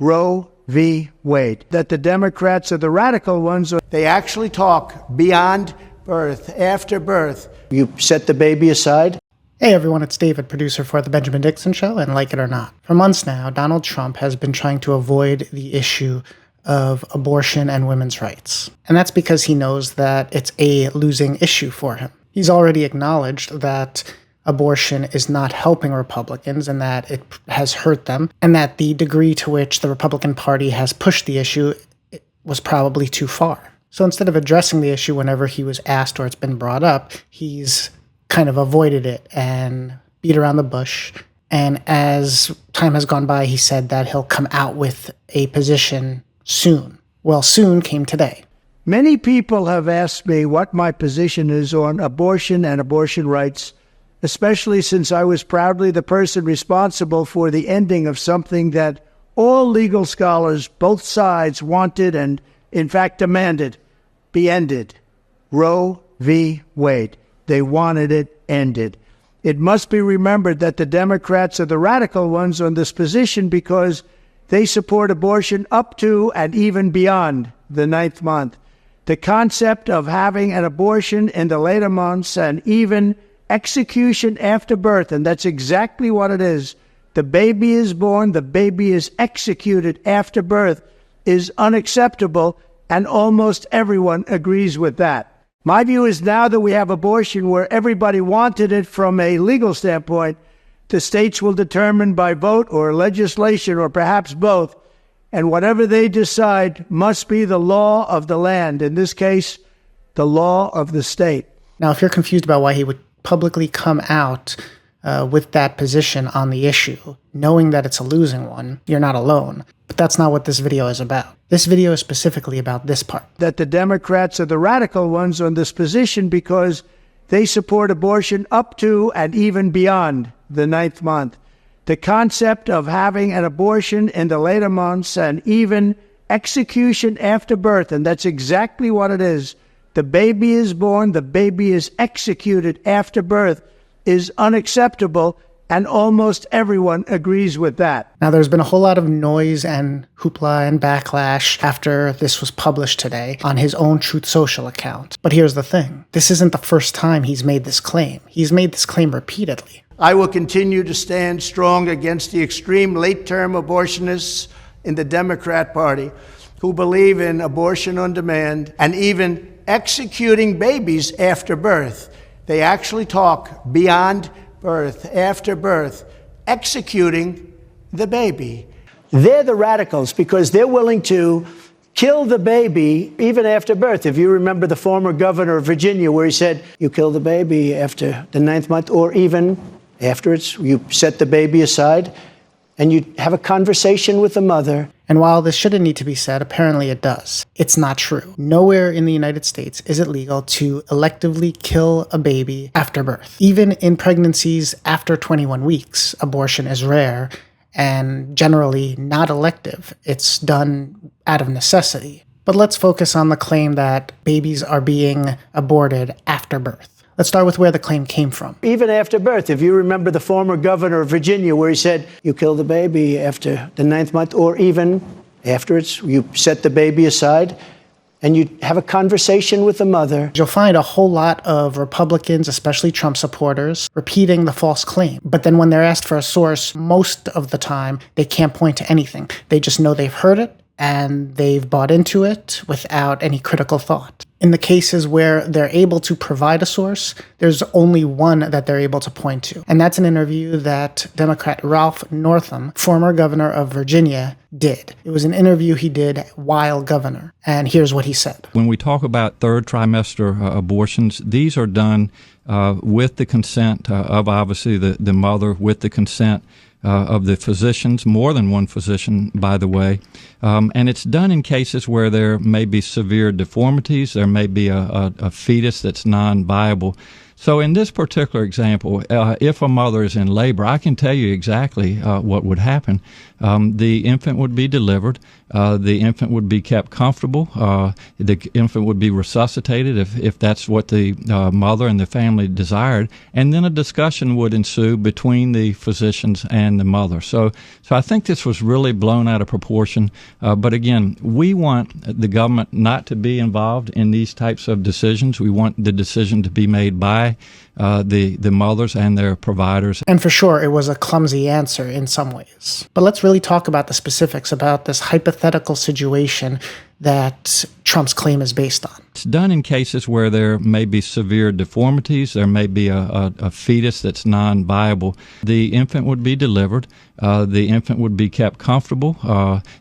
Roe v. Wade. That the Democrats are the radical ones. They actually talk beyond birth, after birth. You set the baby aside. Hey everyone, it's David, producer for The Benjamin Dixon Show, and like it or not, for months now, Donald Trump has been trying to avoid the issue of abortion and women's rights. And that's because he knows that it's a losing issue for him. He's already acknowledged that abortion is not helping Republicans and that it has hurt them, and that the degree to which the Republican Party has pushed the issue was probably too far. So instead of addressing the issue whenever he was asked or it's been brought up, he's kind of avoided it and beat around the bush. And as time has gone by, he said that he'll come out with a position soon. Well, soon came today. Many people have asked me what my position is on abortion and abortion rights, especially since I was proudly the person responsible for the ending of something that all legal scholars, both sides, wanted and, in fact, demanded be ended. Roe v. Wade. They wanted it ended. It must be remembered that the Democrats are the radical ones on this position because they support abortion up to and even beyond the 9th month. The concept of having an abortion in the later months and even execution after birth, and that's exactly what it is. The baby is born, the baby is executed after birth, is unacceptable, and almost everyone agrees with that. My view is now that we have abortion where everybody wanted it from a legal standpoint, the states will determine by vote or legislation or perhaps both, and whatever they decide must be the law of the land, in this case, the law of the state. Now, if you're confused about why he would publicly come out with that position on the issue, knowing that it's a losing one, you're not alone. But that's not what this video is about. This video is specifically about this part. That the Democrats are the radical ones on this position because they support abortion up to and even beyond the 9th month. The concept of having an abortion in the later months and even execution after birth, and that's exactly what it is. The baby is born, the baby is executed after birth, is unacceptable, and almost everyone agrees with that. Now, there's been a whole lot of noise and hoopla and backlash after this was published today on his own Truth Social account. But here's the thing. This isn't the first time he's made this claim. He's made this claim repeatedly. I will continue to stand strong against the extreme late-term abortionists in the Democrat Party who believe in abortion on demand and even executing babies after birth. They actually talk beyond birth, after birth, executing the baby. They're the radicals because they're willing to kill the baby even after birth. If you remember the former governor of Virginia where he said, you kill the baby after the 9th month or even after you set the baby aside and you have a conversation with the mother. And while this shouldn't need to be said, apparently it does. It's not true. Nowhere in the United States is it legal to electively kill a baby after birth. Even in pregnancies after 21 weeks, abortion is rare and generally not elective. It's done out of necessity. But let's focus on the claim that babies are being aborted after birth. Let's start with where the claim came from. Even after birth, if you remember the former governor of Virginia where he said, you kill the baby after the 9th month or even after you set the baby aside and you have a conversation with the mother. You'll find a whole lot of Republicans, especially Trump supporters, repeating the false claim. But then when they're asked for a source, most of the time, they can't point to anything. They just know they've heard it and they've bought into it without any critical thought. In the cases where they're able to provide a source, there's only one that they're able to point to. And that's an interview that Democrat Ralph Northam, former governor of Virginia, did. It was an interview he did while governor. And here's what he said. When we talk about third trimester abortions, these are done with the consent of obviously the mother, with the consent of the physicians, more than one physician, by the way. And it's done in cases where there may be severe deformities, there may be a fetus that's non-viable. So in this particular example, if a mother is in labor, I can tell you exactly what would happen. the infant would be delivered. The infant would be kept comfortable. The infant would be resuscitated if that's what the mother and the family desired. And then a discussion would ensue between the physicians and the mother. So I think this was really blown out of proportion. But again, we want the government not to be involved in these types of decisions. We want the decision to be made by the mothers and their providers. And for sure, it was a clumsy answer in some ways. But let's really talk about the specifics about this hypothetical situation that Trump's claim is based on. It's done in cases where there may be severe deformities. There may be a fetus that's non-viable. The infant would be delivered. The infant would be kept comfortable.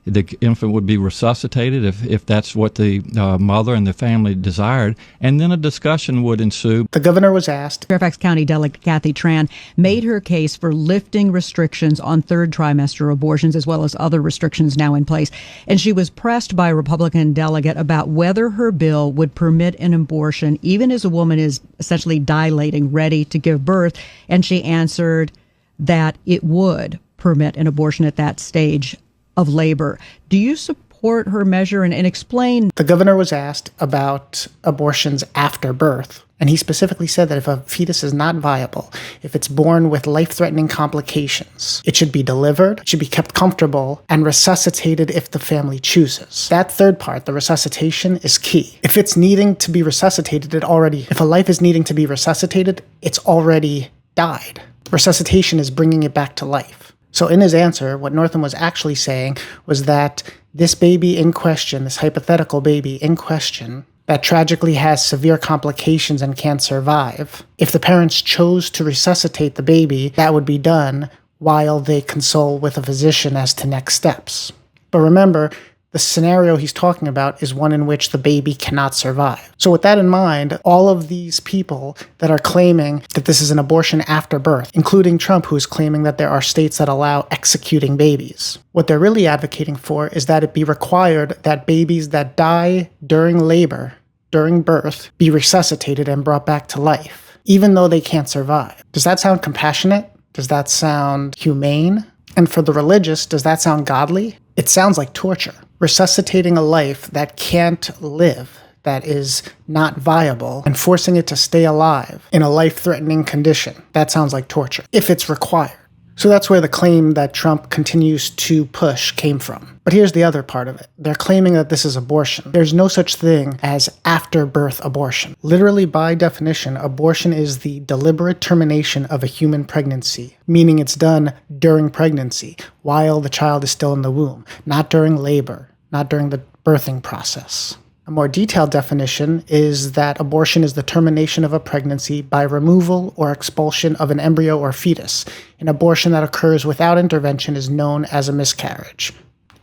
The infant would be resuscitated if that's what the mother and the family desired. And then a discussion would ensue. The governor was asked. Fairfax County Delegate Kathy Tran made her case for lifting restrictions on third trimester abortions as well as other restrictions now in place. And she was pressed by a Republican delegate about whether her bill would permit an abortion even as a woman is essentially dilating, ready to give birth. And she answered that it would permit an abortion at that stage of labor. Do you support her measure and explain? The governor was asked about abortions after birth, and he specifically said that if a fetus is not viable, if it's born with life-threatening complications, it should be delivered, it should be kept comfortable, and resuscitated if the family chooses. That third part, the resuscitation, is key. If it's needing to be resuscitated, if a life is needing to be resuscitated, it's already died. Resuscitation is bringing it back to life. So in his answer, what Northam was actually saying was that this baby in question, this hypothetical baby in question, that tragically has severe complications and can't survive, if the parents chose to resuscitate the baby, that would be done while they consult with a physician as to next steps. But remember, the scenario he's talking about is one in which the baby cannot survive. So with that in mind, all of these people that are claiming that this is an abortion after birth, including Trump, who is claiming that there are states that allow executing babies, what they're really advocating for is that it be required that babies that die during labor, during birth, be resuscitated and brought back to life, even though they can't survive. Does that sound compassionate? Does that sound humane? And for the religious, does that sound godly? It sounds like torture. Resuscitating a life that can't live, that is not viable, and forcing it to stay alive in a life-threatening condition, that sounds like torture, if it's required. So that's where the claim that Trump continues to push came from. But here's the other part of it. They're claiming that this is abortion. There's no such thing as after-birth abortion. Literally, by definition, abortion is the deliberate termination of a human pregnancy, meaning it's done during pregnancy, while the child is still in the womb, not during labor, not during the birthing process. A more detailed definition is that abortion is the termination of a pregnancy by removal or expulsion of an embryo or fetus. An abortion that occurs without intervention is known as a miscarriage.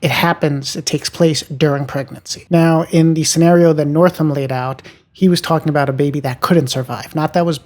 It takes place during pregnancy. Now, in the scenario that Northam laid out, he was talking about a baby that couldn't survive. Not that was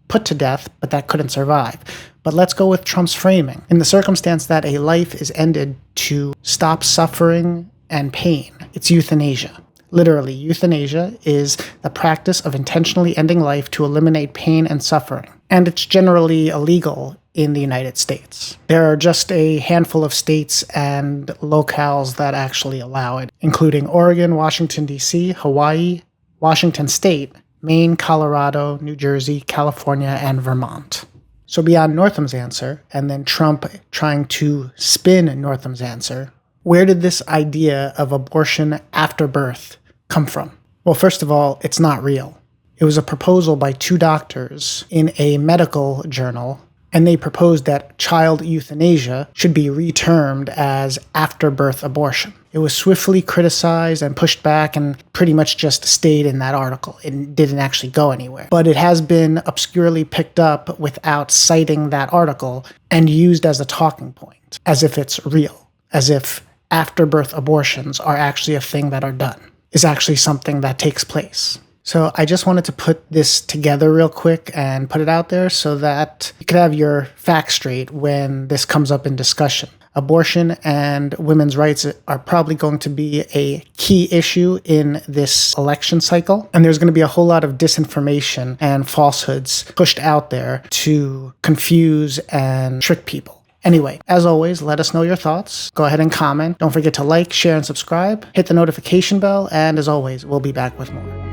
put to death, but that couldn't survive. But let's go with Trump's framing. In the circumstance that a life is ended to stop suffering and pain, it's euthanasia. Literally, euthanasia is the practice of intentionally ending life to eliminate pain and suffering. And it's generally illegal in the United States. There are just a handful of states and locales that actually allow it, including Oregon, Washington, D.C., Hawaii, Washington State, Maine, Colorado, New Jersey, California, and Vermont. So beyond Northam's answer, and then Trump trying to spin Northam's answer, where did this idea of abortion after birth come from? Well, first of all, it's not real. It was a proposal by two doctors in a medical journal, and they proposed that child euthanasia should be retermed as after-birth abortion. It was swiftly criticized and pushed back and pretty much just stayed in that article. It didn't actually go anywhere. But it has been obscurely picked up without citing that article and used as a talking point, as if it's real, as if after-birth abortions are actually a thing that are done, is actually something that takes place. So I just wanted to put this together real quick and put it out there so that you could have your facts straight when this comes up in discussion. Abortion and women's rights are probably going to be a key issue in this election cycle, and there's going to be a whole lot of disinformation and falsehoods pushed out there to confuse and trick people. Anyway, as always, let us know your thoughts. Go ahead and comment. Don't forget to like, share, and subscribe. Hit the notification bell, and as always, we'll be back with more.